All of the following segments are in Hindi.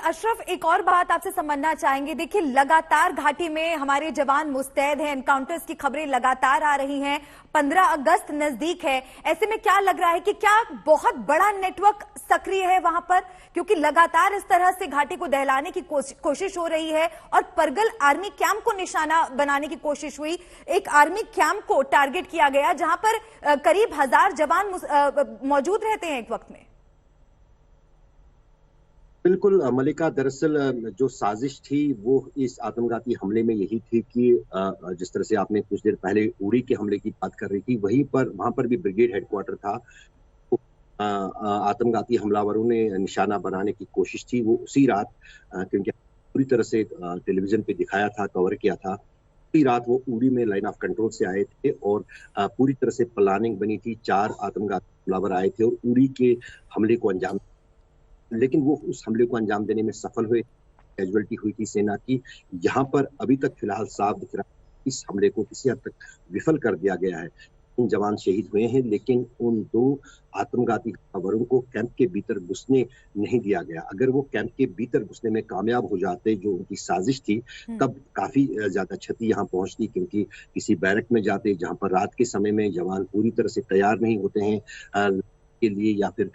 अशरफ, एक और बात आपसे समझना चाहेंगे। देखिए, लगातार घाटी में हमारे जवान मुस्तैद हैं, एनकाउंटर्स की खबरें लगातार आ रही हैं, 15 अगस्त नजदीक है। ऐसे में क्या लग रहा है कि क्या बहुत बड़ा नेटवर्क सक्रिय है वहां पर, क्योंकि लगातार इस तरह से घाटी को दहलाने की कोशिश हो रही है और परगल आर्मी कैंप को निशाना बनाने की कोशिश हुई। एक आर्मी कैंप को टारगेट किया गया जहां पर करीब 1000 जवान मौजूद रहते हैं एक वक्त में। बिल्कुल मलिका, दरअसल जो साजिश थी वो इस आत्मघाती हमले में यही थी कि जिस तरह से आपने कुछ देर पहले उड़ी के हमले की बात कर रही थी, वहां पर भी ब्रिगेड हेडक्वार्टर था। तो आत्मघाती हमलावरों ने निशाना बनाने की कोशिश थी वो उसी रात, क्योंकि पूरी तरह से टेलीविजन पे दिखाया था, कवर किया था। उसी रात वो उड़ी में लाइन ऑफ कंट्रोल से आए थे और पूरी तरह से प्लानिंग बनी थी। 4 आत्मघाती हमलावर आए थे और उड़ी के हमले को अंजाम, लेकिन वो उस हमले को अंजाम देने में सफल हुए। कैजुअलिटी हुई थी सेना की। यहाँ पर अभी तक फिलहाल साफ दिख रहा है इस हमले को किसी हद तक विफल कर दिया गया है। 3 जवान शहीद हुए हैं, लेकिन उन 2 आत्मघाती हमलावरों को कैंप के भीतर घुसने नहीं दिया गया। अगर वो कैंप के भीतर घुसने में कामयाब हो जाते, जो उनकी साजिश थी, तब काफी ज्यादा क्षति यहाँ पहुंचती, क्योंकि किसी बैरक में जाते जहां पर रात के समय में जवान पूरी तरह से तैयार नहीं होते हैं के लिए, या फिर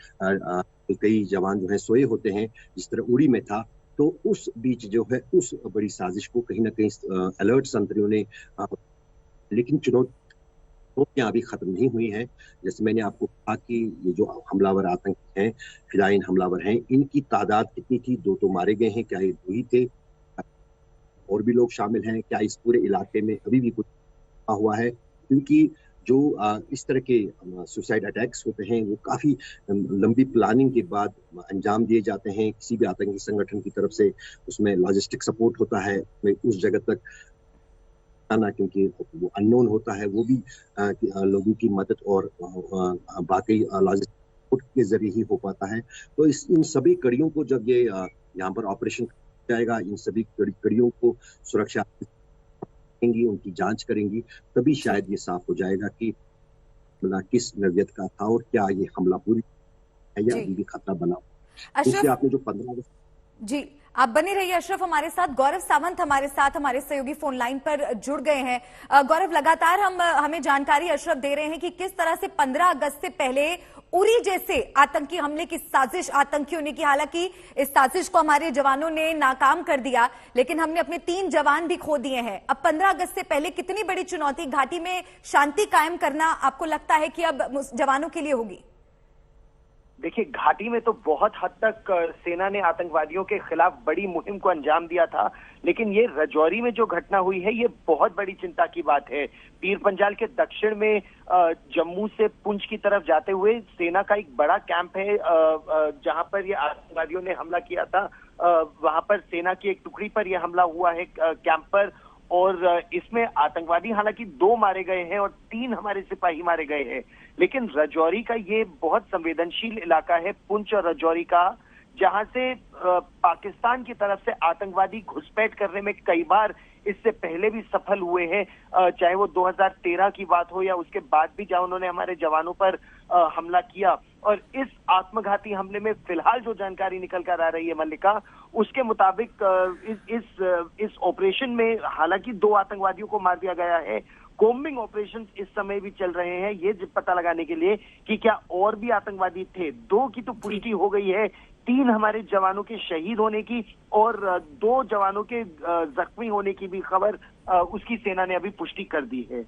कई जवान जो है सोए होते हैं, जिस तरह उड़ी में था। तो उस बीच जो है उस बड़ी साजिश को कहीं ना कहीं अलर्ट संतरियों ने, लेकिन चुनौतियां अभी खत्म नहीं हुई हैं। जैसे मैंने आपको कहा कि ये जो हमलावर आतंकी हैं, फिदायीन हमलावर हैं, इनकी तादाद कितनी थी? 2 तो मारे गए हैं, क्या ये 2 ही थे? और भी लोग शामिल हैं? क्या इस पूरे इलाके में अभी भी कुछ हुआ है? क्योंकि जो इस तरह के सुसाइड अटैक्स होते हैं वो काफी लंबी प्लानिंग के बाद अंजाम दिए जाते हैं किसी भी आतंकी संगठन की तरफ से। उसमें लॉजिस्टिक सपोर्ट होता है, उस जगह तक आना, क्योंकि वो अननोन होता है, वो भी लोगों की मदद और बाकी लॉजिस्टिक सपोर्ट के जरिए ही हो पाता है। तो इन सभी कड़ियों को जब ये यहाँ पर ऑपरेशन जाएगा, इन सभी कड़ियों को सुरक्षा उनकी जांच करेंगी, तभी शायद ये साफ हो जाएगा कि हमला किस नौयत का था और क्या ये हमला पूरी है या अभी भी खतरा बना। आपने जो 15 जी, आप बने रहिए अशरफ हमारे साथ। गौरव सावंत हमारे साथ, हमारे सहयोगी फोन लाइन पर जुड़ गए हैं। गौरव, लगातार हमें जानकारी अशरफ दे रहे हैं कि किस तरह से 15 अगस्त से पहले उरी जैसे आतंकी हमले की साजिश आतंकियों ने की। हालांकि इस साजिश को हमारे जवानों ने नाकाम कर दिया, लेकिन हमने अपने 3 जवान भी खो दिए हैं। अब 15 अगस्त से पहले कितनी बड़ी चुनौती घाटी में शांति कायम करना आपको लगता है कि अब जवानों के लिए होगी? देखिए, घाटी में तो बहुत हद तक सेना ने आतंकवादियों के खिलाफ बड़ी मुहिम को अंजाम दिया था, लेकिन ये रजौरी में जो घटना हुई है ये बहुत बड़ी चिंता की बात है। पीर पंजाल के दक्षिण में जम्मू से पुंछ की तरफ जाते हुए सेना का एक बड़ा कैंप है, जहां पर ये आतंकवादियों ने हमला किया था। वहां पर सेना की एक टुकड़ी पर यह हमला हुआ है कैंप पर, और इसमें आतंकवादी हालांकि 2 मारे गए हैं और 3 हमारे सिपाही मारे गए हैं। लेकिन रजौरी का ये बहुत संवेदनशील इलाका है, पुंछ और रजौरी का, जहां से पाकिस्तान की तरफ से आतंकवादी घुसपैठ करने में कई बार इससे पहले भी सफल हुए हैं, चाहे वो 2013 की बात हो या उसके बाद भी जहां उन्होंने हमारे जवानों पर हमला किया। और इस आत्मघाती हमले में फिलहाल जो जानकारी निकल कर आ रही है मल्लिका, उसके मुताबिक इस ऑपरेशन में हालांकि 2 आतंकवादियों को मार दिया गया है। कोम्बिंग ऑपरेशन इस समय भी चल रहे हैं, ये पता लगाने के लिए कि क्या और भी आतंकवादी थे। 2 की तो पुष्टि हो गई है, 3 हमारे जवानों के शहीद होने की और 2 जवानों के जख्मी होने की भी खबर उसकी सेना ने अभी पुष्टि कर दी है।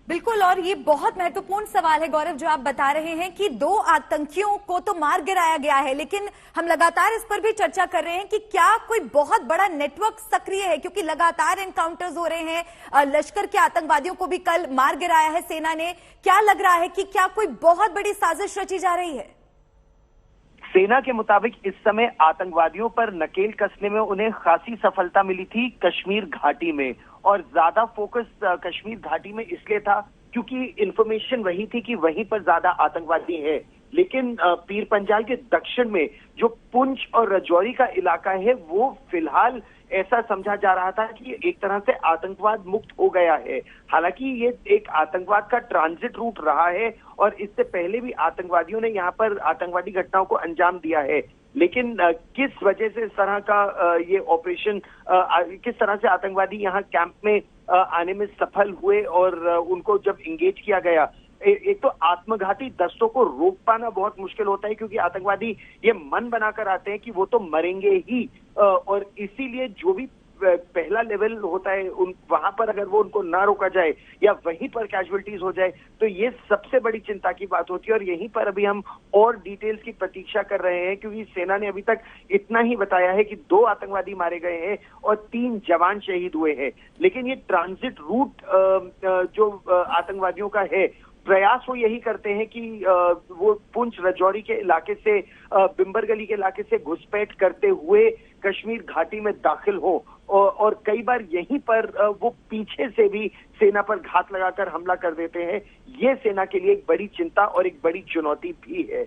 बिल्कुल, और ये बहुत महत्वपूर्ण सवाल है गौरव जो आप बता रहे हैं कि 2 आतंकियों को तो मार गिराया गया है, लेकिन हम लगातार इस पर भी चर्चा कर रहे हैं कि क्या कोई बहुत बड़ा नेटवर्क सक्रिय है, क्योंकि लगातार एनकाउंटर्स हो रहे हैं। लश्कर के आतंकवादियों को भी कल मार गिराया है सेना ने। क्या लग रहा है कि क्या कोई बहुत बड़ी साजिश रची जा रही है? सेना के मुताबिक इस समय आतंकवादियों पर नकेल कसने में उन्हें खासी सफलता मिली थी कश्मीर घाटी में, और ज्यादा फोकस कश्मीर घाटी में इसलिए था क्योंकि इंफॉर्मेशन वही थी कि वहीं पर ज्यादा आतंकवादी हैं। लेकिन पीर पंजाल के दक्षिण में जो पुंछ और रजौरी का इलाका है वो फिलहाल ऐसा समझा जा रहा था कि एक तरह से आतंकवाद मुक्त हो गया है। हालांकि ये एक आतंकवाद का ट्रांजिट रूट रहा है और इससे पहले भी आतंकवादियों ने यहाँ पर आतंकवादी घटनाओं को अंजाम दिया है। लेकिन किस वजह से इस तरह का ये ऑपरेशन, किस तरह से आतंकवादी यहाँ कैंप में आने में सफल हुए और उनको जब इंगेज किया गया, एक तो आत्मघाती दस्तों को रोक पाना बहुत मुश्किल होता है, क्योंकि आतंकवादी ये मन बनाकर आते हैं कि वो तो मरेंगे ही, और इसीलिए जो भी पहला लेवल होता है वहां पर अगर वो उनको ना रोका जाए या वहीं पर कैजुअलिटीज हो जाए तो ये सबसे बड़ी चिंता की बात होती है। और यहीं पर अभी हम और डिटेल्स की प्रतीक्षा कर रहे हैं, क्योंकि सेना ने अभी तक इतना ही बताया है कि 2 आतंकवादी मारे गए हैं और 3 जवान शहीद हुए हैं। लेकिन ये ट्रांजिट रूट जो आतंकवादियों का है, प्रयास वो यही करते हैं कि वो पुंछ राजौरी के इलाके से, बिम्बर गली के इलाके से घुसपैठ करते हुए कश्मीर घाटी में दाखिल हो, और कई बार यहीं पर वो पीछे से भी सेना पर घात लगाकर हमला कर देते हैं। ये सेना के लिए एक बड़ी चिंता और एक बड़ी चुनौती भी है।